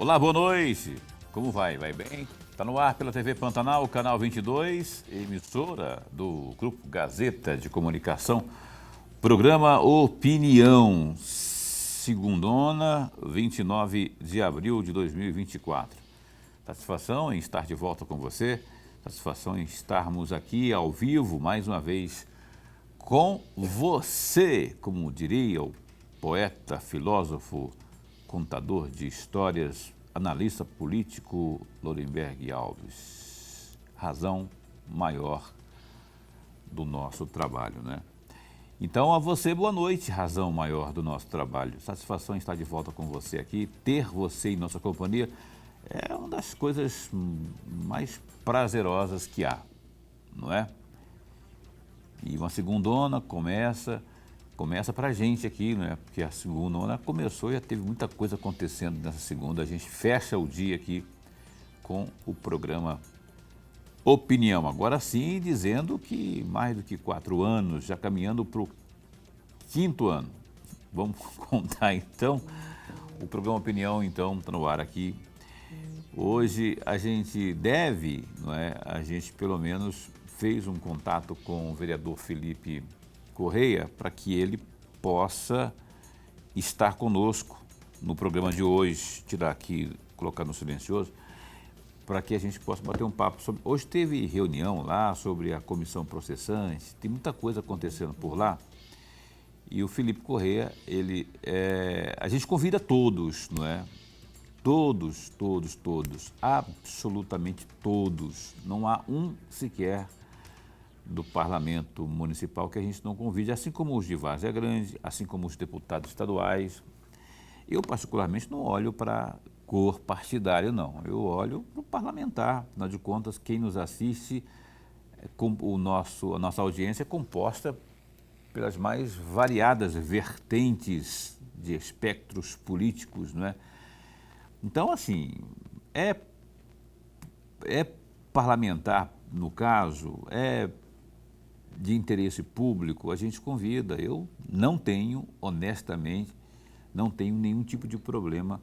Olá, boa noite. Como vai? Vai bem? Está no ar pela TV Pantanal, canal 22, emissora do Grupo Gazeta de Comunicação, programa Opinião, segundona, 29 de abril de 2024. Satisfação em estar de volta com você, satisfação em estarmos aqui ao vivo, mais uma vez, com você, como diria o poeta, filósofo, contador de histórias, analista político Lorenberg Alves. Razão maior do nosso trabalho, né? Então, a você, boa noite, razão maior do nosso trabalho. Satisfação em estar de volta com você aqui, ter você em nossa companhia é uma das coisas mais prazerosas que há, não é? E uma segundona começa pra gente aqui, né? Porque a segundona começou e já teve muita coisa acontecendo nessa segunda. A gente fecha o dia aqui com o programa Opinião. Agora sim, dizendo que mais do que 4 anos, já caminhando para o 5º ano. Vamos contar então. O programa Opinião, então, está no ar aqui. Hoje a gente deve, não é? A gente pelo menos fez um contato com o vereador Felipe Correia para que ele possa estar conosco no programa de hoje, tirar aqui, colocar no silencioso, para que a gente possa bater um papo sobre... Hoje teve reunião lá sobre a comissão processante, tem muita coisa acontecendo por lá, e o Felipe Correia, a gente convida todos, não é? Todos, absolutamente todos, não há um sequer do Parlamento Municipal que a gente não convide, assim como os de Várzea Grande, assim como os deputados estaduais. Eu, particularmente, não olho para cor partidária, não. Eu olho para o parlamentar. Afinal de contas, quem nos assiste, a nossa audiência é composta pelas mais variadas vertentes de espectros políticos, não é? Então, assim, é parlamentar, no caso, de interesse público, a gente convida. Eu não tenho, honestamente, não tenho nenhum tipo de problema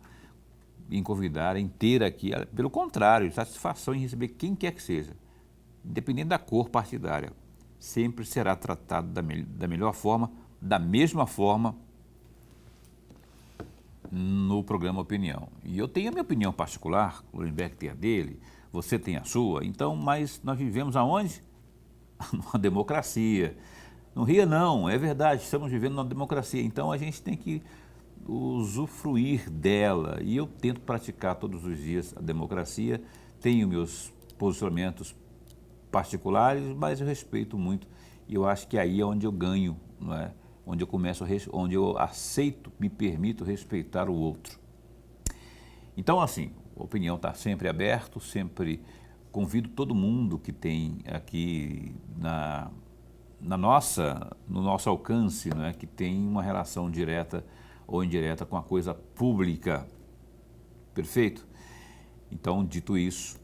em convidar, em ter aqui, pelo contrário, satisfação em receber quem quer que seja, independente da cor partidária, sempre será tratado da melhor forma, da mesma forma, no programa Opinião. E eu tenho a minha opinião particular, o Lorenberg tem a dele, você tem a sua, então, mas nós vivemos aonde? Numa democracia. Não ria não, é verdade, estamos vivendo numa democracia, então a gente tem que usufruir dela. E eu tento praticar todos os dias a democracia, tenho meus posicionamentos particulares, mas eu respeito muito. E eu acho que aí é onde eu ganho, não é? Onde eu aceito, me permito respeitar o outro. Então, assim, a opinião está sempre aberta, sempre convido todo mundo que tem aqui no nosso alcance, não é? Que tem uma relação direta ou indireta com a coisa pública. Perfeito? Então, dito isso,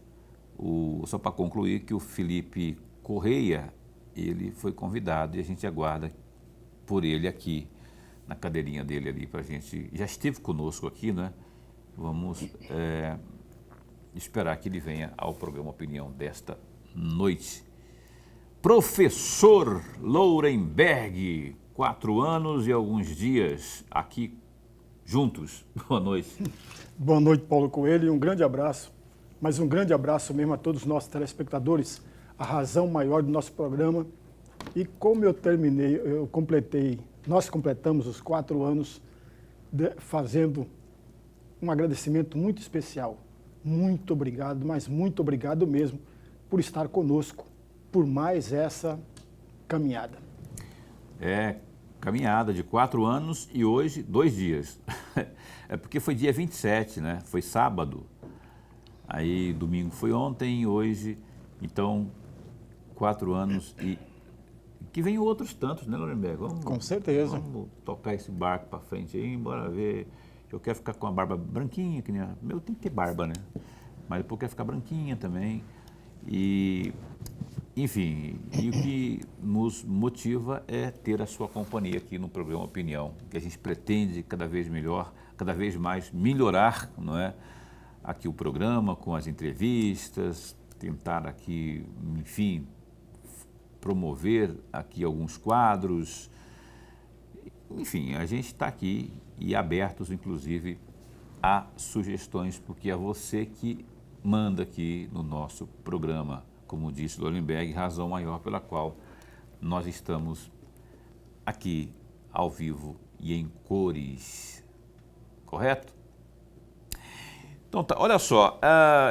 só para concluir que o Felipe Correia, ele foi convidado e a gente aguarda por ele aqui, na cadeirinha dele ali, para a gente... Já esteve conosco aqui, né? Vamos esperar que ele venha ao programa Opinião desta noite. Professor Lorenberg, 4 anos e alguns dias aqui juntos. Boa noite. Boa noite, Paulo Coelho, e um grande abraço, mas um grande abraço mesmo a todos os nossos telespectadores, a razão maior do nosso programa. E como nós completamos os 4 anos fazendo um agradecimento muito especial. Muito obrigado, mas muito obrigado mesmo por estar conosco, por mais essa caminhada. Caminhada de 4 anos e hoje 2 dias. É porque foi dia 27, né? Foi sábado. Aí domingo foi ontem, hoje, então 4 anos e... Que vem outros tantos, né, Lorenberg? Com certeza. Vamos tocar esse barco para frente aí, bora ver. Eu quero ficar com a barba branquinha, que nem meu tem que ter barba, né? Mas depois eu quero ficar branquinha também. E, enfim, e o que nos motiva é ter a sua companhia aqui no programa Opinião, que a gente pretende cada vez mais melhorar, não é? aqui o programa com as entrevistas, tentar aqui, enfim, promover aqui alguns quadros. Enfim, a gente está aqui e abertos, inclusive, a sugestões, porque é você que manda aqui no nosso programa. Como disse Lorenberg, razão maior pela qual nós estamos aqui ao vivo e em cores. Correto? Então tá, olha só,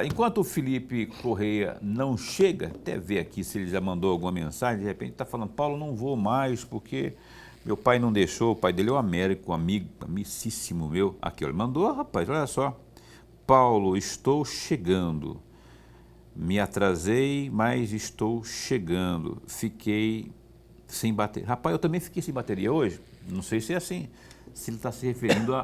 enquanto o Felipe Correia não chega, até ver aqui se ele já mandou alguma mensagem, de repente está falando, Paulo, não vou mais porque meu pai não deixou, o pai dele é o Américo, um amigo, amicíssimo meu. Aqui, ele mandou, rapaz, olha só. Paulo, estou chegando. Me atrasei, mas estou chegando. Fiquei sem bateria. Rapaz, eu também fiquei sem bateria hoje. Não sei se é assim. Se ele está se referindo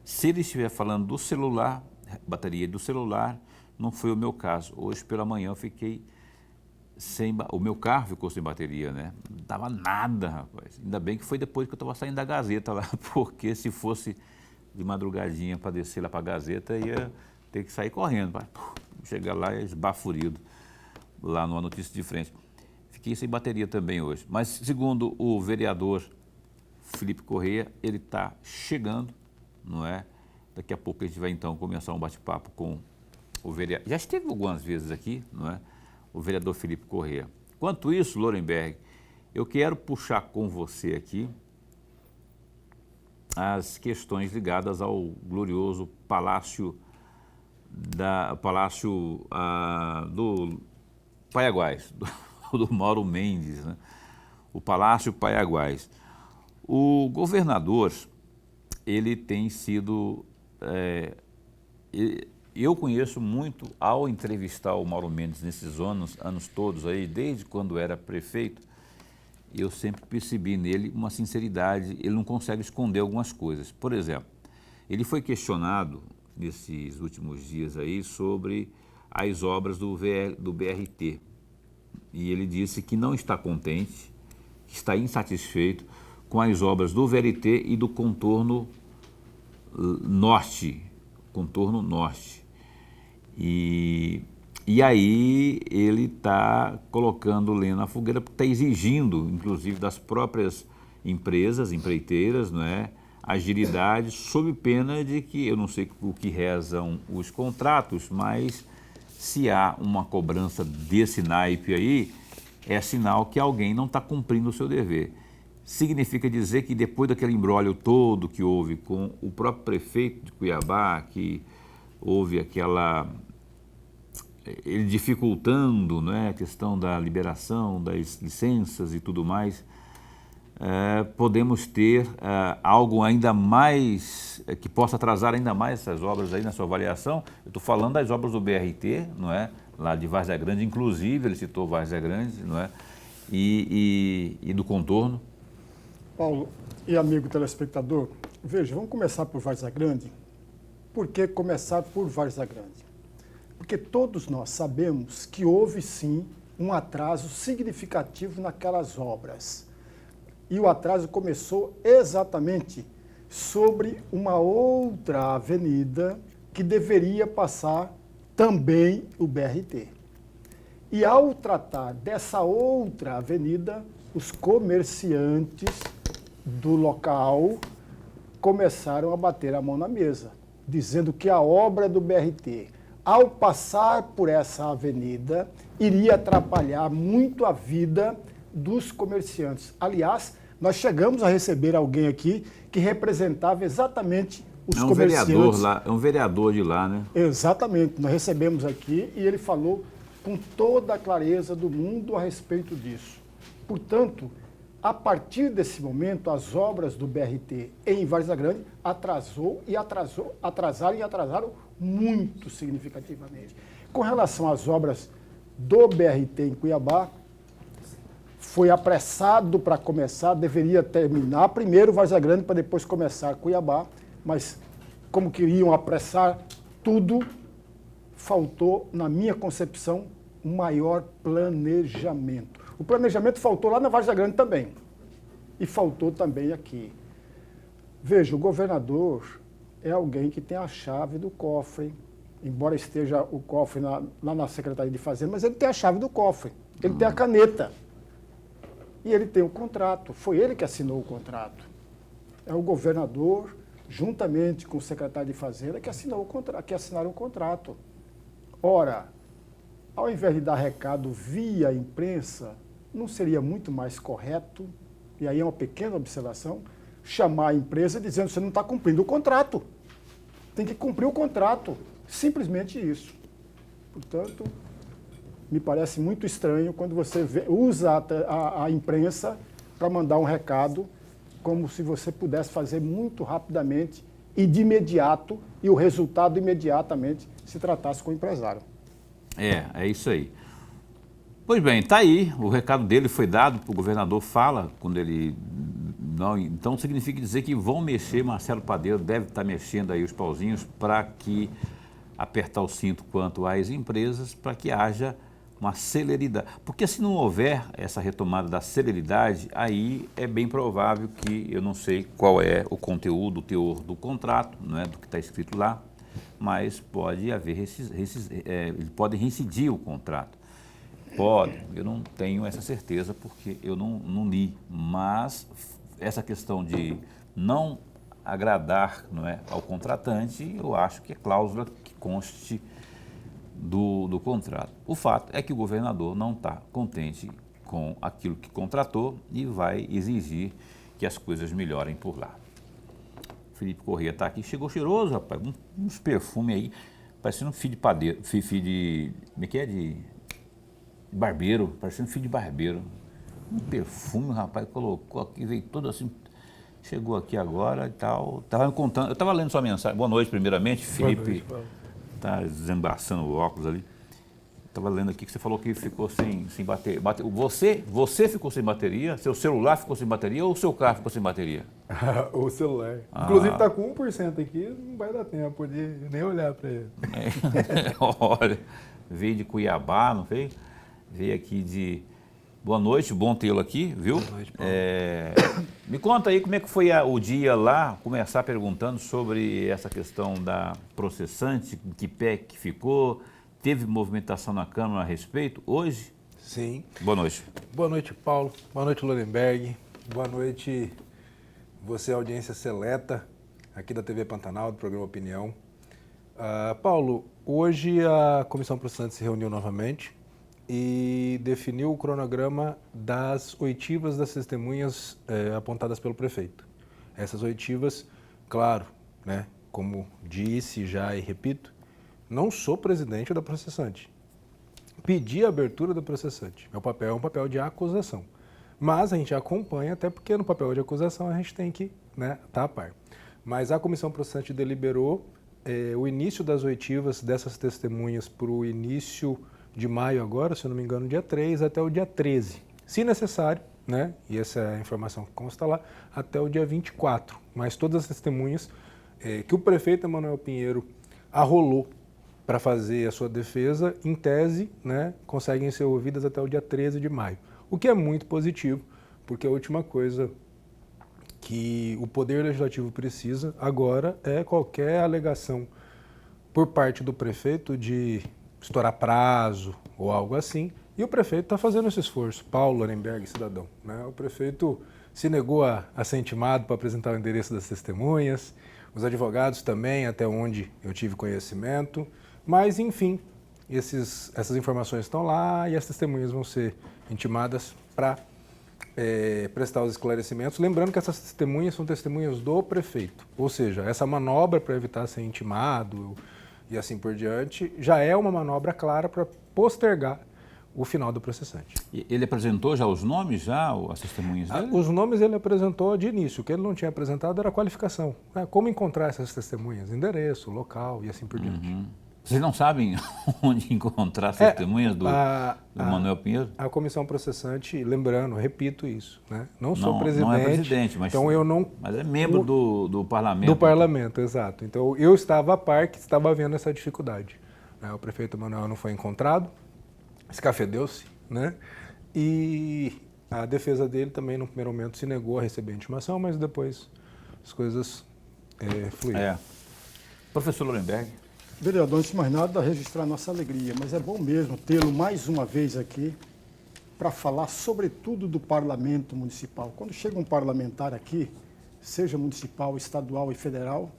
se ele estiver falando do celular, bateria do celular, não foi o meu caso. Hoje pela manhã eu fiquei o meu carro ficou sem bateria, né? Não dava nada, rapaz. Ainda bem que foi depois que eu estava saindo da Gazeta lá, porque se fosse de madrugadinha para descer lá para a Gazeta, ia ter que sair correndo, para chegar lá esbaforido, lá numa notícia de frente. Fiquei sem bateria também hoje. Mas, segundo o vereador Felipe Correia, ele está chegando, não é? Daqui a pouco a gente vai, então, começar um bate-papo com o vereador. Já esteve algumas vezes aqui, não é? O vereador Felipe Correia. Quanto isso, Lorenberg, eu quero puxar com você aqui as questões ligadas ao glorioso Palácio do Paiaguás, do Mauro Mendes, né? O Palácio Paiaguás. O governador, ele tem sido... eu conheço muito, ao entrevistar o Mauro Mendes nesses anos todos aí, desde quando era prefeito, eu sempre percebi nele uma sinceridade, ele não consegue esconder algumas coisas. Por exemplo, ele foi questionado nesses últimos dias aí sobre as obras do BRT. E ele disse que não está contente, que está insatisfeito com as obras do VLT e do contorno norte. E aí ele está colocando lenha na fogueira, porque está exigindo, inclusive, das próprias empresas, empreiteiras, não é, agilidade, sob pena de que, eu não sei o que rezam os contratos, mas se há uma cobrança desse naipe aí, é sinal que alguém não está cumprindo o seu dever. Significa dizer que depois daquele imbróglio todo que houve com o próprio prefeito de Cuiabá, que houve ele dificultando, né, a questão da liberação das licenças e tudo mais, podemos ter algo ainda mais, que possa atrasar ainda mais essas obras aí na sua avaliação. Eu estou falando das obras do BRT, não é? Lá de Várzea Grande, inclusive, ele citou Várzea Grande, não é? E do contorno. Paulo e amigo telespectador, veja, vamos começar por Várzea Grande. Por que começar por Várzea Grande? Porque todos nós sabemos que houve sim um atraso significativo naquelas obras. E o atraso começou exatamente sobre uma outra avenida que deveria passar também o BRT. E ao tratar dessa outra avenida, os comerciantes do local começaram a bater a mão na mesa, dizendo que a obra do BRT, ao passar por essa avenida, iria atrapalhar muito a vida dos comerciantes. Aliás, nós chegamos a receber alguém aqui que representava exatamente os comerciantes. É um vereador de lá, né? Exatamente, nós recebemos aqui e ele falou com toda a clareza do mundo a respeito disso. Portanto, a partir desse momento, as obras do BRT em Várzea Grande atrasaram muito significativamente. Com relação às obras do BRT em Cuiabá, foi apressado para começar, deveria terminar primeiro Várzea Grande para depois começar Cuiabá, mas como queriam apressar tudo, faltou, na minha concepção, um maior planejamento. O planejamento faltou lá na Várzea Grande também. E faltou também aqui. Veja, o governador, é alguém que tem a chave do cofre, embora esteja o cofre lá na Secretaria de Fazenda, mas ele tem a chave do cofre, ele tem a caneta. E ele tem o contrato, foi ele que assinou o contrato. É o governador, juntamente com o secretário de Fazenda, que assinaram o contrato. Ora, ao invés de dar recado via imprensa, não seria muito mais correto, e aí é uma pequena observação, chamar a empresa dizendo que você não está cumprindo o contrato. Tem que cumprir o contrato. Simplesmente isso. Portanto, me parece muito estranho quando você usa a imprensa para mandar um recado, como se você pudesse fazer muito rapidamente e de imediato, e o resultado imediatamente se tratasse com o empresário. É isso aí. Pois bem, está aí, o recado dele foi dado, o governador fala, quando ele... Não, então significa dizer que vão mexer, Marcelo Padeiro deve estar mexendo aí os pauzinhos para que apertar o cinto quanto às empresas, para que haja uma celeridade. Porque se não houver essa retomada da celeridade, aí é bem provável que, eu não sei qual é o conteúdo, o teor do contrato, não é, do que está escrito lá, mas pode haver, pode reincidir o contrato. Pode, eu não tenho essa certeza porque eu não li, mas essa questão de não agradar, não é, ao contratante, eu acho que é cláusula que conste do contrato. O fato é que o governador não está contente com aquilo que contratou e vai exigir que as coisas melhorem por lá. Felipe Corrêa está aqui, chegou cheiroso, rapaz, uns perfumes aí, parecendo um filho de padeiro, filho de, como é que é, de barbeiro, parecendo filho de barbeiro. Um perfume, rapaz, colocou aqui, veio todo assim, chegou aqui agora e tal, estava me contando, eu estava lendo sua mensagem, boa noite primeiramente, Felipe, está desembaçando o óculos ali, estava lendo aqui que você falou que ficou sem bateria, você ficou sem bateria, seu celular ficou sem bateria ou o seu carro ficou sem bateria? O celular. Inclusive está com 1% aqui, não vai dar tempo de nem olhar para ele. Olha, veio de Cuiabá, não veio? Veio aqui de... Boa noite, bom tê-lo aqui, viu? Boa noite, Paulo. Me conta aí como é que foi o dia lá, começar perguntando sobre essa questão da processante, que pé que ficou, teve movimentação na Câmara a respeito hoje? Sim. Boa noite. Boa noite, Paulo. Boa noite, Lorenberg. Boa noite, você, audiência seleta aqui da TV Pantanal, do programa Opinião. Paulo, hoje a Comissão Processante se reuniu novamente e definiu o cronograma das oitivas das testemunhas apontadas pelo prefeito. Essas oitivas, claro, né, como disse já e repito, não sou presidente da processante. Pedi a abertura da processante. Meu papel é um papel de acusação. Mas a gente acompanha, até porque no papel de acusação a gente tem que, né, estar a par. Mas a Comissão Processante deliberou o início das oitivas dessas testemunhas para o início de maio agora, se eu não me engano, dia 3 até o dia 13. Se necessário, né, e essa é a informação que consta lá, até o dia 24. Mas todas as testemunhas que o prefeito Emanuel Pinheiro arrolou para fazer a sua defesa, em tese, né, conseguem ser ouvidas até o dia 13 de maio. O que é muito positivo, porque a última coisa que o Poder Legislativo precisa agora é qualquer alegação por parte do prefeito de estourar prazo ou algo assim, e o prefeito está fazendo esse esforço, Paulo Lorenberg, cidadão, né? O prefeito se negou a ser intimado para apresentar o endereço das testemunhas, os advogados também, até onde eu tive conhecimento, mas enfim, essas informações estão lá e as testemunhas vão ser intimadas para prestar os esclarecimentos, lembrando que essas testemunhas são testemunhas do prefeito, ou seja, essa manobra para evitar ser intimado e assim por diante, já é uma manobra clara para postergar o final do processante. Ele apresentou já os nomes, as testemunhas dele? Os nomes ele apresentou de início, o que ele não tinha apresentado era a qualificação, né? Como encontrar essas testemunhas, endereço, local e assim por diante. Vocês não sabem onde encontrar as testemunhas do Emanuel Pinheiro? A comissão processante, lembrando, repito isso, né? Não sou presidente. Não é presidente, mas, então eu não, mas é membro do parlamento. Do parlamento, exato. Então eu estava a par que estava havendo essa dificuldade. O prefeito Emanuel não foi encontrado, escafedeu-se, né? E a defesa dele também, no primeiro momento, se negou a receber a intimação, mas depois as coisas fluíram. Professor Lorenberg. Vereador, antes de mais nada, registrar nossa alegria, mas é bom mesmo tê-lo mais uma vez aqui para falar sobretudo do parlamento municipal. Quando chega um parlamentar aqui, seja municipal, estadual e federal,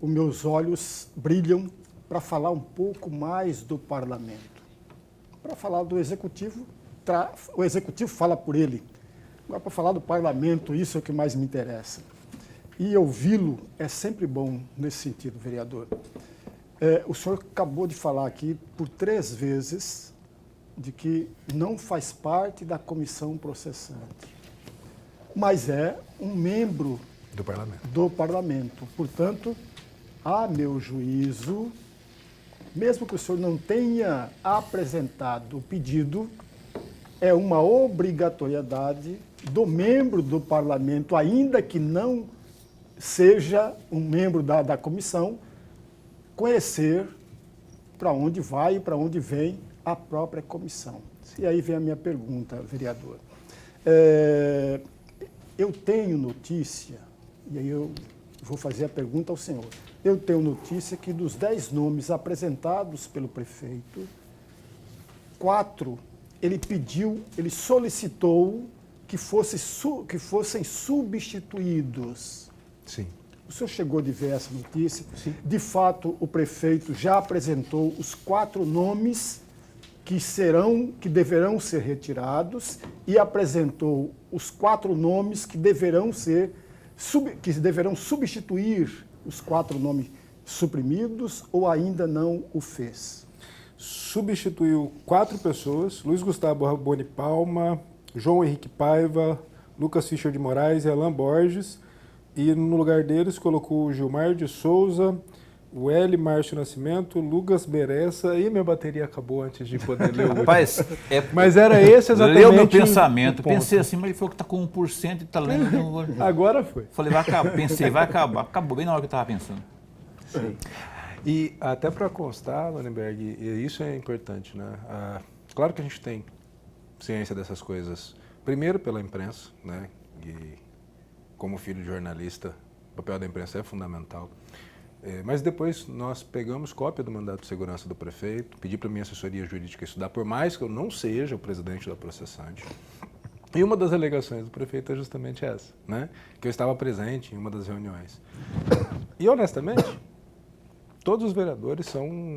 os meus olhos brilham para falar um pouco mais do parlamento. Para falar do executivo, o executivo fala por ele. Agora, para falar do parlamento, isso é o que mais me interessa. E ouvi-lo é sempre bom nesse sentido, vereador. O senhor acabou de falar aqui por 3 vezes de que não faz parte da comissão processante, mas é um membro do parlamento. Portanto, a meu juízo, mesmo que o senhor não tenha apresentado o pedido, é uma obrigatoriedade do membro do parlamento, ainda que não seja um membro da comissão, conhecer para onde vai e para onde vem a própria comissão. E aí vem a minha pergunta, vereador. Eu tenho notícia, e aí eu vou fazer a pergunta ao senhor. Eu tenho notícia que dos 10 nomes apresentados pelo prefeito, 4 ele solicitou que fossem substituídos. Sim. O senhor chegou de ver essa notícia? Sim. De fato, o prefeito já apresentou os 4 nomes que deverão ser retirados e apresentou os 4 nomes que deverão substituir os 4 nomes suprimidos, ou ainda não o fez? Substituiu 4 pessoas: Luiz Gustavo Raboni Palma, João Henrique Paiva, Lucas Fischer de Moraes e Alain Borges. E no lugar deles colocou o Gilmar de Souza, o L. Márcio Nascimento, Lucas Beressa, e minha bateria acabou antes de poder ler o último. Rapaz, Mas era esse exatamente leu meu pensamento. o ponto. Pensei assim, mas ele falou que está com 1% e está lendo. Agora foi. Falei, vai acabar. Pensei, vai acabar. Acabou bem na hora que eu estava pensando. Sim. E até para constar, Lorenberg, e isso é importante, né? Claro que a gente tem ciência dessas coisas, primeiro pela imprensa, né? E como filho de jornalista, o papel da imprensa é fundamental. Mas depois nós pegamos cópia do mandato de segurança do prefeito, pedi para a minha assessoria jurídica estudar, por mais que eu não seja o presidente da processante. E uma das alegações do prefeito é justamente essa, né? Que eu estava presente em uma das reuniões. E honestamente, todos os vereadores são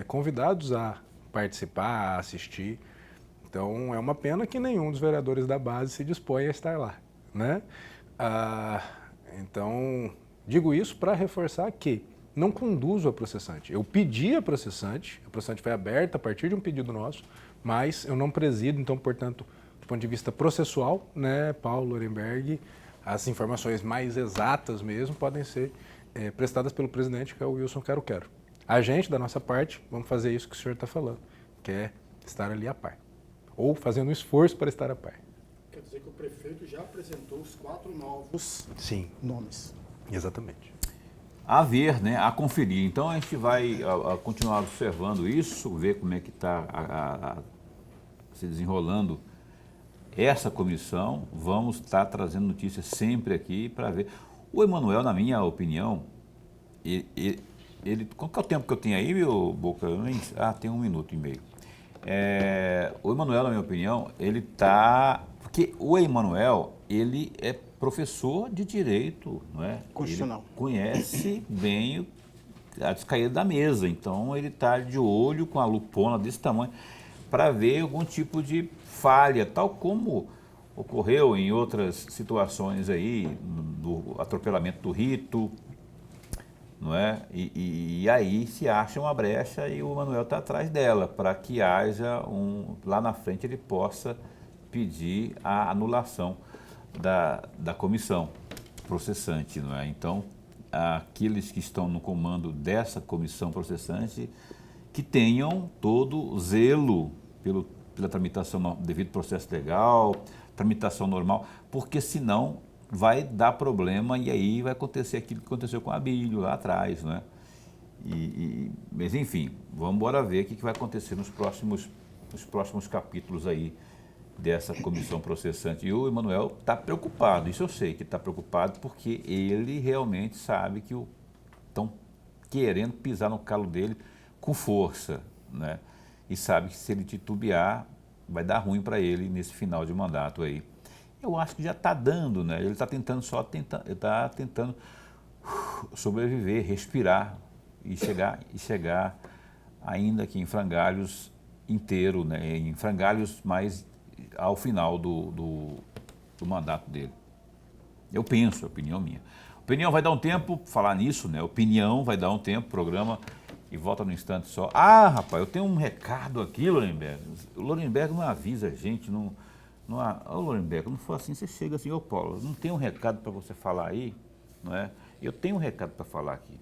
convidados a participar, a assistir. Então é uma pena que nenhum dos vereadores da base se dispõe a estar lá, né? Então, digo isso para reforçar que não conduzo a processante. Eu pedi a processante foi aberta a partir de um pedido nosso, mas eu não presido, então, portanto, do ponto de vista processual, né, Paulo Lorenberg, as informações mais exatas mesmo podem ser prestadas pelo presidente, que é o Wilson Quero-Quero. A gente, da nossa parte, vamos fazer isso que o senhor está falando, que é estar ali a par, ou fazendo um esforço para estar a par. Quer dizer que o prefeito já apresentou os 4 novos nomes. Exatamente. A ver, né, a conferir. Então a gente vai continuar observando isso, ver como é que está se desenrolando essa comissão. Vamos estar trazendo notícias sempre aqui para ver. O Emanuel, na minha opinião, qual que é o tempo que eu tenho aí, meu Boca? Tem 1 minuto e meio. O Emanuel, na minha opinião, ele está... Porque o Emanuel, ele é professor de direito, não é? Constitucional. Ele conhece bem a descaída da mesa, então ele está de olho com a lupona desse tamanho para ver algum tipo de falha, tal como ocorreu em outras situações aí, do atropelamento do rito, não é? E aí se acha uma brecha e o Emanuel está atrás dela, para que haja lá na frente ele possa pedir a anulação da comissão processante, não é? Então, aqueles que estão no comando dessa comissão processante que tenham todo o zelo pela tramitação do devido processo legal, tramitação normal, porque senão vai dar problema e aí vai acontecer aquilo que aconteceu com a Abílio lá atrás, não é? Mas enfim, vamos embora ver o que vai acontecer nos próximos capítulos aí dessa comissão processante. E o Emanuel está preocupado, isso eu sei que está preocupado, porque ele realmente sabe que estão querendo pisar no calo dele com força, né? E sabe que se ele titubear, vai dar ruim para ele nesse final de mandato aí. Eu acho que já está dando, né? Ele está tentando sobreviver, respirar e chegar ainda que em frangalhos inteiro, né? Em frangalhos mais ao final do mandato dele. Eu penso, é opinião minha. Opinião vai dar um tempo, falar nisso, né? Opinião vai dar um tempo, programa, e volta no instante só. Ah, rapaz, eu tenho um recado aqui, Lorenberg. O Lorenberg não avisa a gente, não. Ô, Lorenberg, não for assim, você chega assim, ô Paulo, não tem um recado para você falar aí, não é? Eu tenho um recado para falar aqui,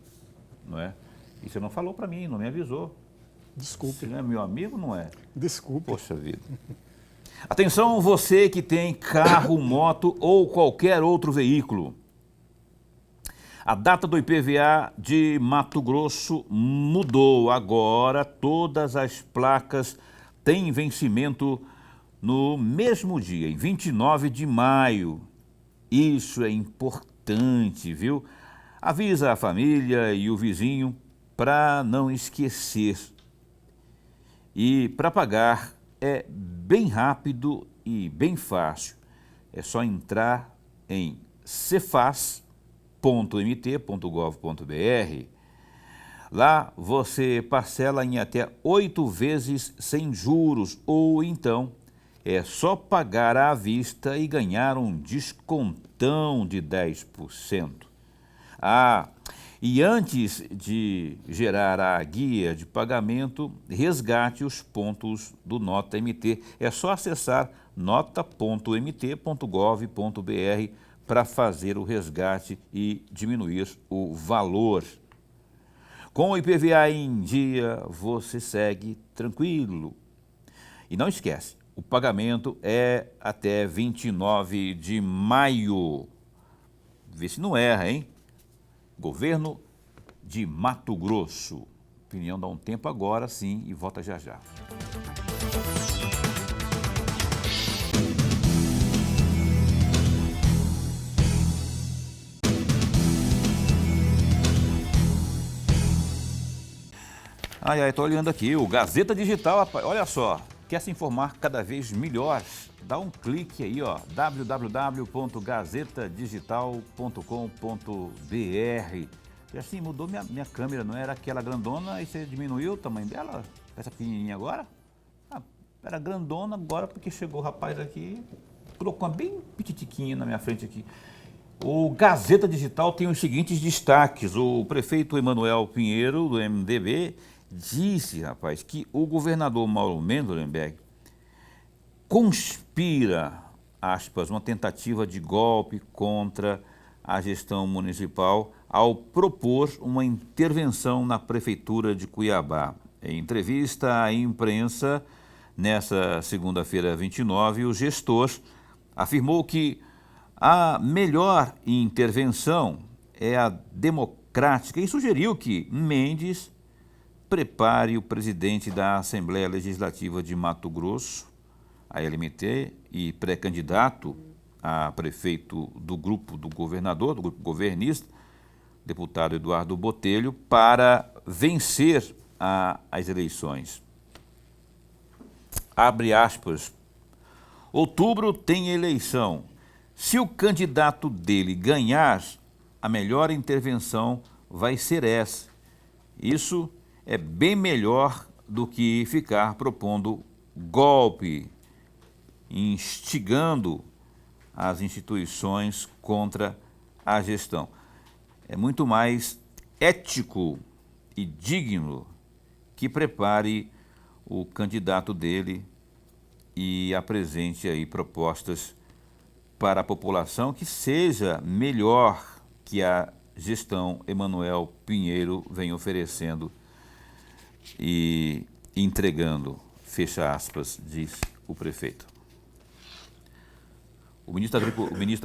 não é? E você não falou para mim, não me avisou. Desculpe. Você não é meu amigo, não é? Desculpe. Poxa vida. Atenção, você que tem carro, moto ou qualquer outro veículo. A data do IPVA de Mato Grosso mudou. Agora todas as placas têm vencimento no mesmo dia, em 29 de maio. Isso é importante, viu? Avisa a família e o vizinho para não esquecer. E para pagar é bem rápido e bem fácil. É só entrar em cefaz.mt.gov.br. Lá você parcela em até 8 vezes sem juros, ou então é só pagar à vista e ganhar um descontão de 10%. Ah, e antes de gerar a guia de pagamento, resgate os pontos do Nota MT. É só acessar nota.mt.gov.br para fazer o resgate e diminuir o valor. Com o IPVA em dia, você segue tranquilo. E não esquece, o pagamento é até 29 de maio. Vê se não erra, hein? Governo de Mato Grosso. Opinião dá um tempo agora, sim, e volta já já. Tô olhando aqui, o Gazeta Digital, rapaz, olha só, quer se informar cada vez melhor? Dá um clique aí, ó, www.gazetadigital.com.br. E assim, mudou minha câmera, não era aquela grandona, e você diminuiu o tamanho dela, essa pequenininha agora? Ah, era grandona agora porque chegou o rapaz aqui, colocou uma bem petitiquinha na minha frente aqui. O Gazeta Digital tem os seguintes destaques. O prefeito Emanuel Pinheiro, do MDB, disse, rapaz, que o governador Mauro Mendes conspira, aspas, uma tentativa de golpe contra a gestão municipal ao propor uma intervenção na prefeitura de Cuiabá. Em entrevista à imprensa, nessa segunda-feira 29, o gestor afirmou que a melhor intervenção é a democrática e sugeriu que Mendes prepare o presidente da Assembleia Legislativa de Mato Grosso, a LMT, e pré-candidato a prefeito do grupo do governador, do grupo governista, deputado Eduardo Botelho, para vencer as eleições. Abre aspas. Outubro tem eleição. Se o candidato dele ganhar, a melhor intervenção vai ser essa. Isso é bem melhor do que ficar propondo golpe, instigando as instituições contra a gestão. É muito mais ético e digno que prepare o candidato dele e apresente aí propostas para a população que seja melhor que a gestão Emanuel Pinheiro vem oferecendo e entregando, fecha aspas, diz o prefeito. O ministro da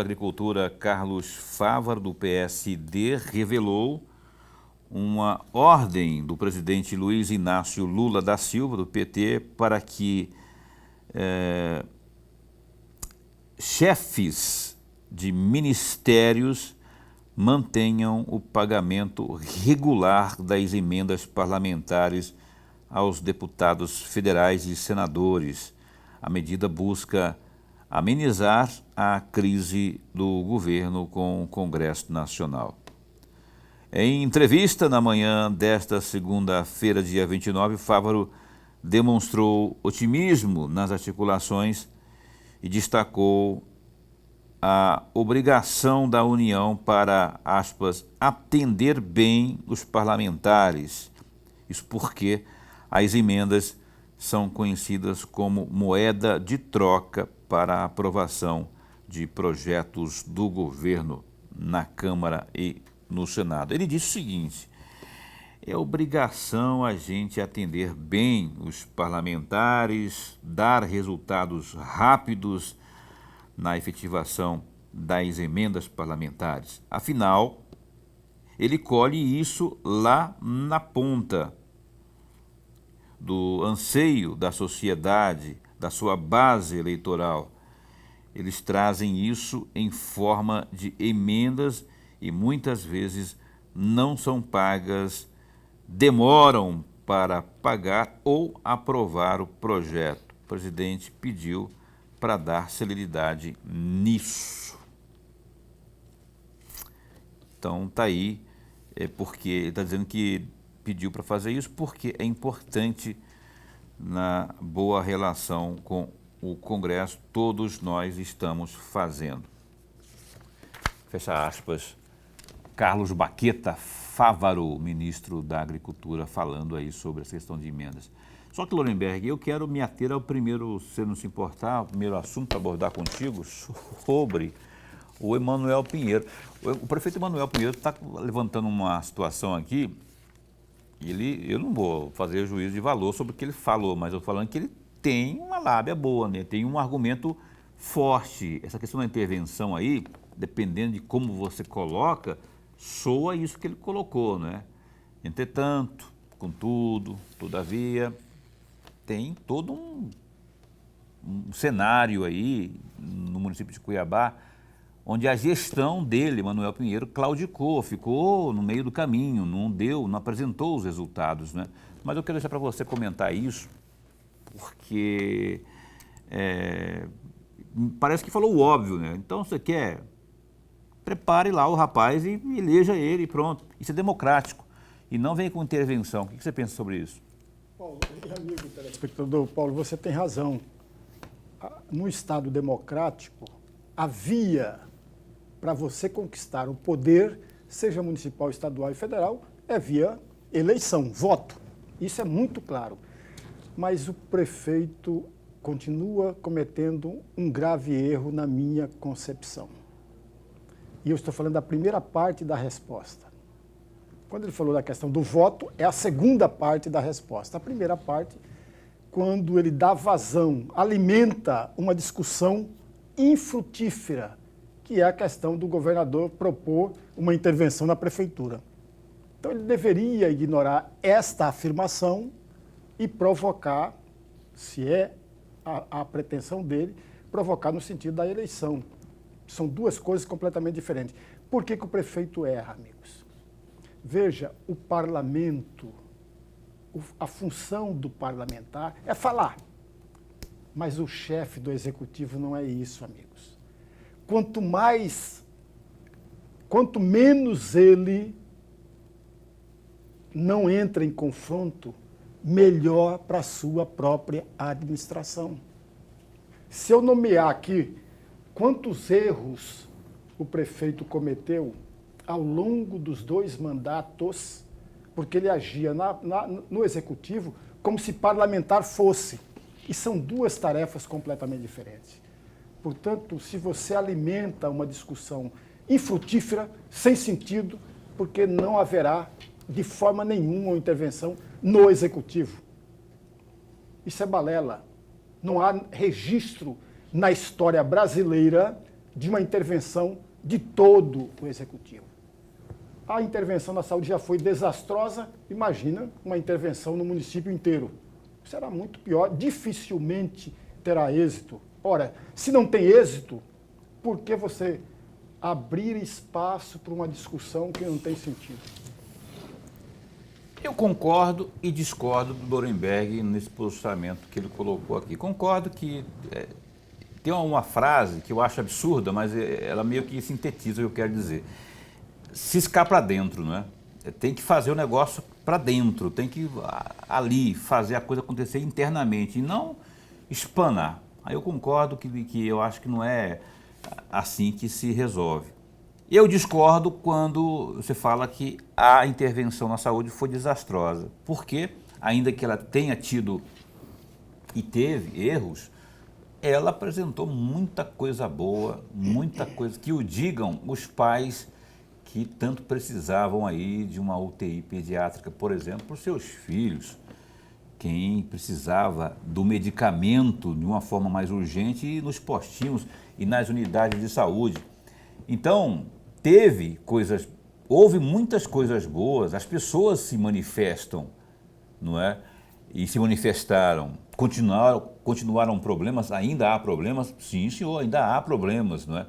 Agricultura, Carlos Fávaro, do PSD, revelou uma ordem do presidente Luiz Inácio Lula da Silva, do PT, para que chefes de ministérios mantenham o pagamento regular das emendas parlamentares aos deputados federais e senadores. A medida busca amenizar a crise do governo com o Congresso Nacional. Em entrevista na manhã desta segunda-feira, dia 29, Fávaro demonstrou otimismo nas articulações e destacou a obrigação da União para, aspas, atender bem os parlamentares. Isso porque as emendas são conhecidas como moeda de troca para a aprovação de projetos do governo na Câmara e no Senado. Ele disse o seguinte: é obrigação a gente atender bem os parlamentares, dar resultados rápidos na efetivação das emendas parlamentares. Afinal, ele colhe isso lá na ponta do anseio da sociedade, da sua base eleitoral. Eles trazem isso em forma de emendas e muitas vezes não são pagas, demoram para pagar ou aprovar o projeto. O presidente pediu para dar celeridade nisso. Então está aí, porque ele está dizendo que pediu para fazer isso porque é importante na boa relação com o Congresso, todos nós estamos fazendo. Fecha aspas. Carlos Baqueta Fávaro, ministro da Agricultura, falando aí sobre essa questão de emendas. Só que, Lorenberg, eu quero me ater ao primeiro, se não se importar, o primeiro assunto para abordar contigo, sobre o Emanuel Pinheiro. O prefeito Emanuel Pinheiro está levantando uma situação aqui, eu não vou fazer juízo de valor sobre o que ele falou, mas eu estou falando que ele tem uma lábia boa, né? Tem um argumento forte. Essa questão da intervenção aí, dependendo de como você coloca, soa isso que ele colocou, né? Entretanto, contudo, todavia, tem todo um cenário aí no município de Cuiabá, onde a gestão dele, Emanuel Pinheiro, claudicou, ficou no meio do caminho, não apresentou os resultados, né? Mas eu quero deixar para você comentar isso, porque parece que falou o óbvio, né? Então, você quer, prepare lá o rapaz e eleja ele e pronto. Isso é democrático e não vem com intervenção. O que você pensa sobre isso? Paulo, amigo telespectador, Paulo, você tem razão. No Estado democrático, a via para você conquistar o poder, seja municipal, estadual e federal, é via eleição, voto. Isso é muito claro. Mas o prefeito continua cometendo um grave erro na minha concepção. E eu estou falando da primeira parte da resposta. Quando ele falou da questão do voto, é a segunda parte da resposta. A primeira parte, quando ele dá vazão, alimenta uma discussão infrutífera, que é a questão do governador propor uma intervenção na prefeitura. Então ele deveria ignorar esta afirmação e provocar, se é a pretensão dele, provocar no sentido da eleição. São duas coisas completamente diferentes. Por que o prefeito erra, amigos? Veja, o parlamento, a função do parlamentar é falar. Mas o chefe do executivo não é isso, amigos. Quanto menos ele não entra em confronto, melhor para a sua própria administração. Se eu nomear aqui quantos erros o prefeito cometeu ao longo dos 2 mandatos, porque ele agia no executivo como se parlamentar fosse. E são 2 tarefas completamente diferentes. Portanto, se você alimenta uma discussão infrutífera, sem sentido, porque não haverá de forma nenhuma uma intervenção no executivo. Isso é balela. Não há registro na história brasileira de uma intervenção de todo o executivo. A intervenção na saúde já foi desastrosa, imagina uma intervenção no município inteiro. Será muito pior, dificilmente terá êxito. Ora, se não tem êxito, por que você abrir espaço para uma discussão que não tem sentido. Eu concordo e discordo do Lorenberg nesse posicionamento que ele colocou aqui. Concordo que tem uma frase que eu acho absurda, mas ela meio que sintetiza o que eu quero dizer. Ciscar para dentro, né? Tem que fazer o negócio para dentro, tem que ali fazer a coisa acontecer internamente e não espanar. Aí eu concordo que eu acho que não é assim que se resolve. Eu discordo quando você fala que a intervenção na saúde foi desastrosa, porque, ainda que ela tenha tido e teve erros, ela apresentou muita coisa boa, muita coisa que o digam os pais que tanto precisavam aí de uma UTI pediátrica, por exemplo, para os seus filhos. Quem precisava do medicamento de uma forma mais urgente nos postinhos e nas unidades de saúde. Então, houve muitas coisas boas, as pessoas se manifestam, não é? E se manifestaram, continuaram problemas, ainda há problemas? Sim, senhor, ainda há problemas, não é?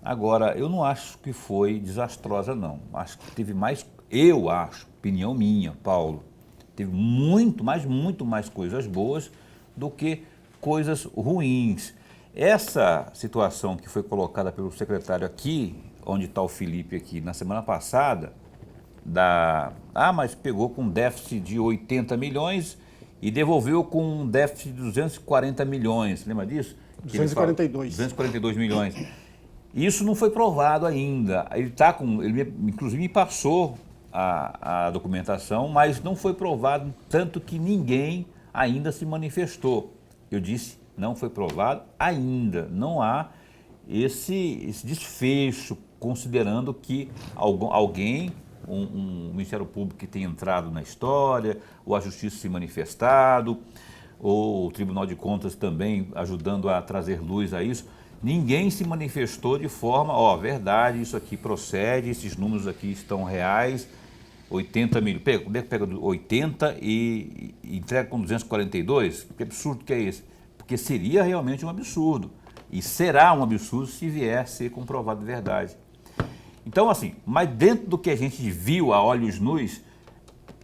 Agora, eu não acho que foi desastrosa, não. Acho que teve mais, eu acho, opinião minha, Paulo, teve muito mais coisas boas do que coisas ruins. Essa situação que foi colocada pelo secretário aqui, onde está o Felipe aqui, na semana passada, mas pegou com um déficit de 80 milhões e devolveu com um déficit de 240 milhões. Lembra disso? 242. 242 milhões. Isso não foi provado ainda. Ele inclusive me passou a documentação, mas não foi provado, tanto que ninguém ainda se manifestou. Eu disse, não foi provado ainda. Não há esse desfecho, considerando que alguém, um Ministério Público que tenha entrado na história, ou a Justiça se manifestado, ou o Tribunal de Contas também ajudando a trazer luz a isso. Ninguém se manifestou de forma, verdade, isso aqui procede, esses números aqui estão reais, 80 mil, pega 80 e entrega com 242, que absurdo que é esse? Porque seria realmente um absurdo, e será um absurdo se vier a ser comprovado verdade. Então, assim, mas dentro do que a gente viu a olhos nus,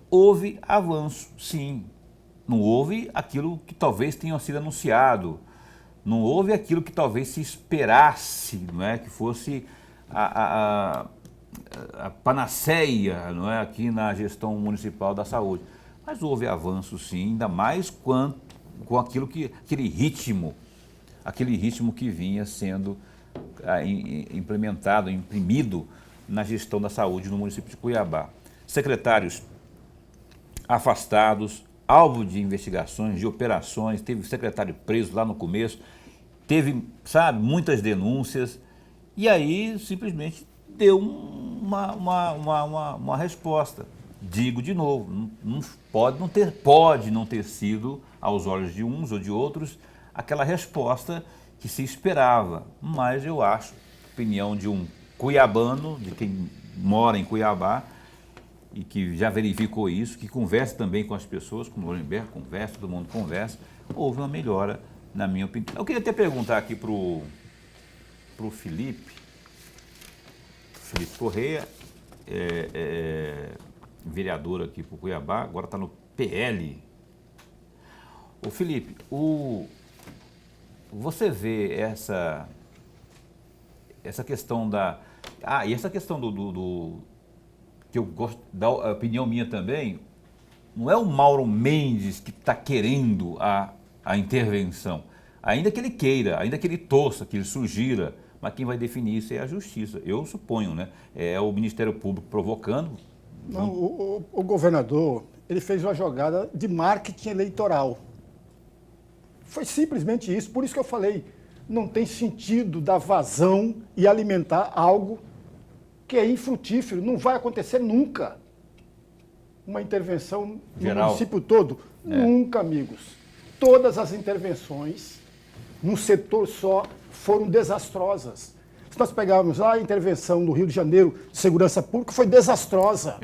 houve avanço, sim. Não houve aquilo que talvez tenha sido anunciado, não houve aquilo que talvez se esperasse, não é? Que fosse a panaceia, não é? Aqui na gestão municipal da saúde. Mas houve avanço, sim, ainda mais com aquele ritmo que vinha sendo implementado, imprimido na gestão da saúde no município de Cuiabá. Secretários afastados, alvo de investigações, de operações, teve secretário preso lá no começo, teve, muitas denúncias, e aí simplesmente deu uma resposta. Digo de novo, pode não ter sido, aos olhos de uns ou de outros, aquela resposta que se esperava, mas eu acho, opinião de um cuiabano, de quem mora em Cuiabá, e que já verificou isso, que conversa também com as pessoas, como o Lorenberg conversa, todo mundo conversa, houve uma melhora, na minha opinião. Eu queria até perguntar aqui para o Felipe Correia, vereador aqui para o Cuiabá, agora está no PL. Ô Felipe, você vê essa questão e essa questão que eu gosto, da opinião minha também, não é o Mauro Mendes que está querendo a intervenção, ainda que ele queira, ainda que ele torça, que ele sugira, mas quem vai definir isso é a Justiça, eu suponho, né? É o Ministério Público provocando. Não, o governador, ele fez uma jogada de marketing eleitoral. Foi simplesmente isso, por isso que eu falei, não tem sentido dar vazão e alimentar algo que é infrutífero, não vai acontecer nunca. Uma intervenção no município todo, nunca, amigos. Todas as intervenções num setor só foram desastrosas. Se nós pegarmos a intervenção no Rio de Janeiro, segurança pública, foi desastrosa.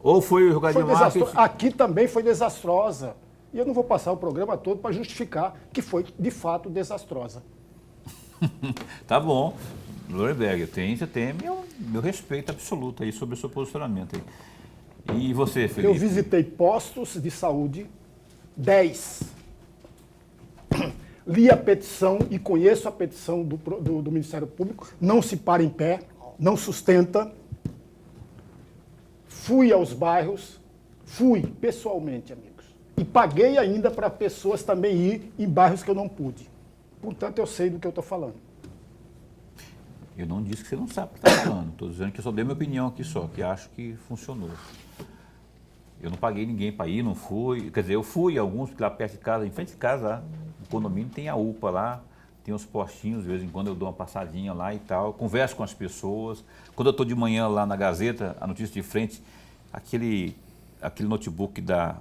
Ou foi jogada de marketing. Aqui também foi desastrosa. E eu não vou passar o programa todo para justificar que foi, de fato, desastrosa. Tá bom. Lorenberg, você tem meu respeito absoluto aí sobre o seu posicionamento aí. E você, Felipe? Eu visitei postos de saúde, 10. Li a petição e conheço a petição do Ministério Público. Não se para em pé, não sustenta. Fui aos bairros, fui pessoalmente, amigos. E paguei ainda para pessoas também ir em bairros que eu não pude. Portanto, eu sei do que eu estou falando. Eu não disse que você não sabe o que está falando. Estou dizendo que eu só dei minha opinião aqui só, que acho que funcionou. Eu não paguei ninguém para ir, não fui. Quer dizer, eu fui a alguns, porque lá perto de casa, em frente de casa, lá, no condomínio tem a UPA lá, tem uns postinhos, de vez em quando eu dou uma passadinha lá e tal, converso com as pessoas. Quando eu estou de manhã lá na Gazeta, a notícia de frente, aquele notebook da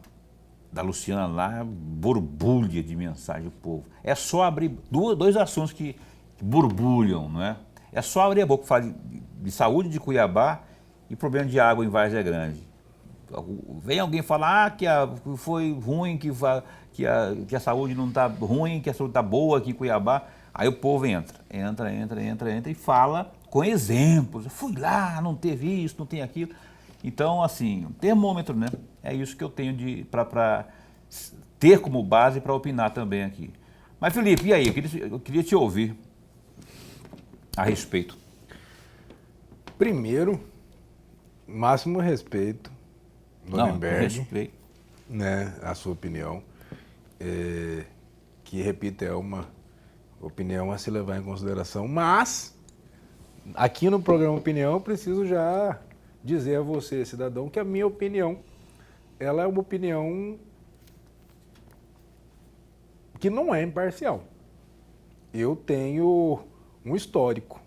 Luciana lá, borbulha de mensagem do povo. É só abrir dois assuntos que borbulham, não é? É só abrir a boca para falar de saúde de Cuiabá e problema de água em Várzea Grande. Vem alguém falar que foi ruim, que a saúde não está ruim, que a saúde está boa aqui em Cuiabá. Aí o povo entra e fala com exemplos. Eu fui lá, não teve isso, não tem aquilo. Então, assim, termômetro, né? É isso que eu tenho para ter como base para opinar também aqui. Mas, Felipe, e aí? Eu queria te ouvir a respeito. Primeiro, máximo respeito, Lorenberg, né, a sua opinião, que, repito, é uma opinião a se levar em consideração, mas aqui no programa Opinião eu preciso já dizer a você, cidadão, que a minha opinião, ela é uma opinião que não é imparcial. Eu tenho um histórico,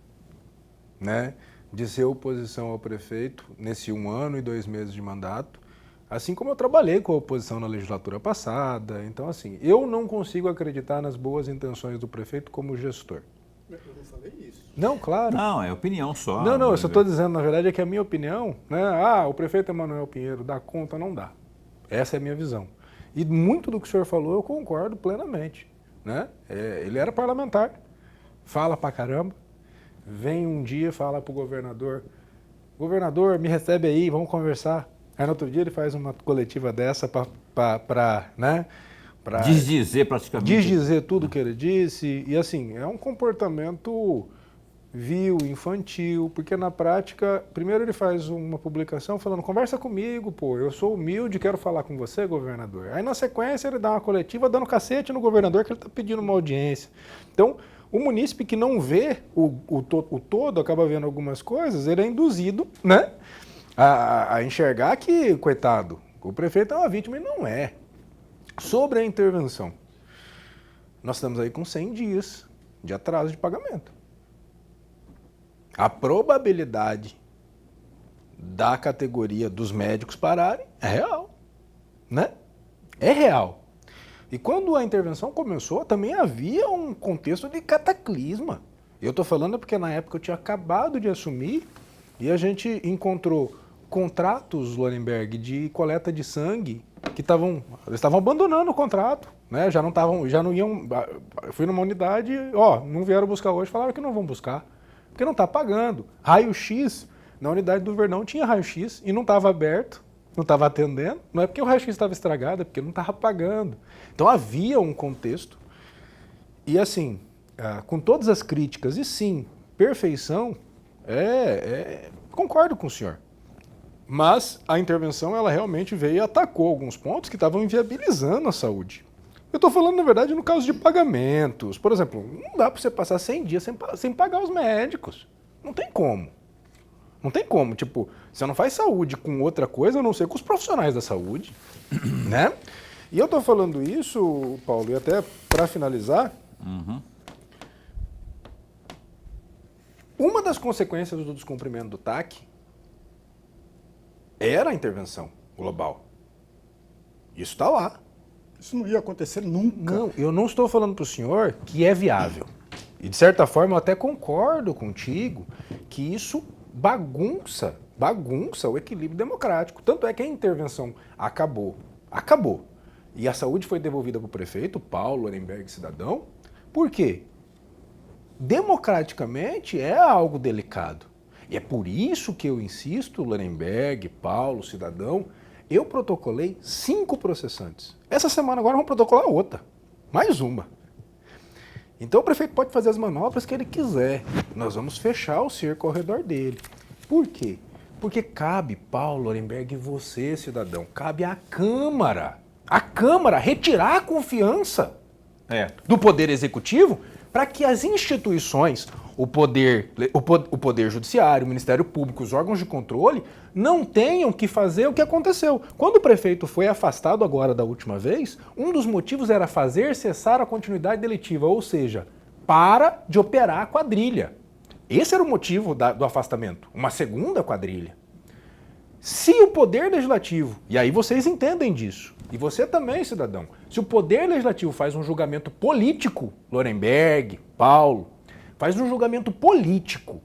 né, de ser oposição ao prefeito nesse 1 ano e 2 meses de mandato, assim como eu trabalhei com a oposição na legislatura passada. Então, assim, eu não consigo acreditar nas boas intenções do prefeito como gestor. Eu não falei isso. Não, claro. Não, é opinião só. Não, eu só estou dizendo, na verdade, é que a minha opinião, né, o prefeito Emanuel Pinheiro dá conta, não dá. Essa é a minha visão. E muito do que o senhor falou eu concordo plenamente, né? Ele era parlamentar, fala pra caramba, vem um dia, fala pro governador, me recebe aí, vamos conversar. Aí no outro dia ele faz uma coletiva dessa para né? Desdizer praticamente. Desdizer tudo que ele disse. E assim, é um comportamento vil, infantil, porque na prática, primeiro ele faz uma publicação falando, conversa comigo, pô, eu sou humilde, quero falar com você, governador. Aí na sequência ele dá uma coletiva dando cacete no governador que ele está pedindo uma audiência. Então, o munícipe que não vê o todo, acaba vendo algumas coisas, ele é induzido, né, a enxergar que, coitado, o prefeito é uma vítima e não é. Sobre a intervenção, nós estamos aí com 100 dias de atraso de pagamento. A probabilidade da categoria dos médicos pararem é real, né? É real. E quando a intervenção começou, também havia um contexto de cataclisma. Eu estou falando porque na época eu tinha acabado de assumir e a gente encontrou contratos, Lorenberg, de coleta de sangue que eles estavam abandonando o contrato, né? Já não iam. Eu fui numa unidade, não vieram buscar hoje, falaram que não vão buscar, porque não está pagando. Raio-X, na unidade do Verdão tinha raio-X e não estava aberto, não estava atendendo. Não é porque o raio-X estava estragado, é porque não estava pagando. Então havia um contexto. E assim, com todas as críticas, e sim, perfeição, concordo com o senhor. Mas a intervenção, ela realmente veio e atacou alguns pontos que estavam inviabilizando a saúde. Eu estou falando, na verdade, no caso de pagamentos. Por exemplo, não dá para você passar 100 dias sem pagar os médicos. Não tem como. Não tem como. Tipo, você não faz saúde com outra coisa, a não ser com os profissionais da saúde, né? E eu estou falando isso, Paulo, e até para finalizar, uma das consequências do descumprimento do TAC era a intervenção global. Isso está lá. Isso não ia acontecer nunca. Não, eu não estou falando para o senhor que é viável. E de certa forma eu até concordo contigo que isso bagunça o equilíbrio democrático. Tanto é que a intervenção acabou. E a saúde foi devolvida para o prefeito, Paulo Lorenberg Cidadão. Por quê? democraticamente é algo delicado. E é por isso que eu insisto, Lorenberg, Paulo, cidadão, eu protocolei 5 processantes. Essa semana agora vamos protocolar outra, mais uma. Então o prefeito pode fazer as manobras que ele quiser. Nós vamos fechar o cerco ao redor dele. Por quê? Porque cabe, Paulo, Lorenberg e você, cidadão, cabe à Câmara retirar a confiança do Poder Executivo para que as instituições, o poder Judiciário, o Ministério Público, os órgãos de controle, não tenham que fazer o que aconteceu. Quando o prefeito foi afastado agora da última vez, um dos motivos era fazer cessar a continuidade deletiva, ou seja, para de operar a quadrilha. Esse era o motivo do afastamento, uma segunda quadrilha. Se o Poder Legislativo, e aí vocês entendem disso, e você também, cidadão, se o Poder Legislativo faz um julgamento político, Lorenberg, Paulo, faz um julgamento político,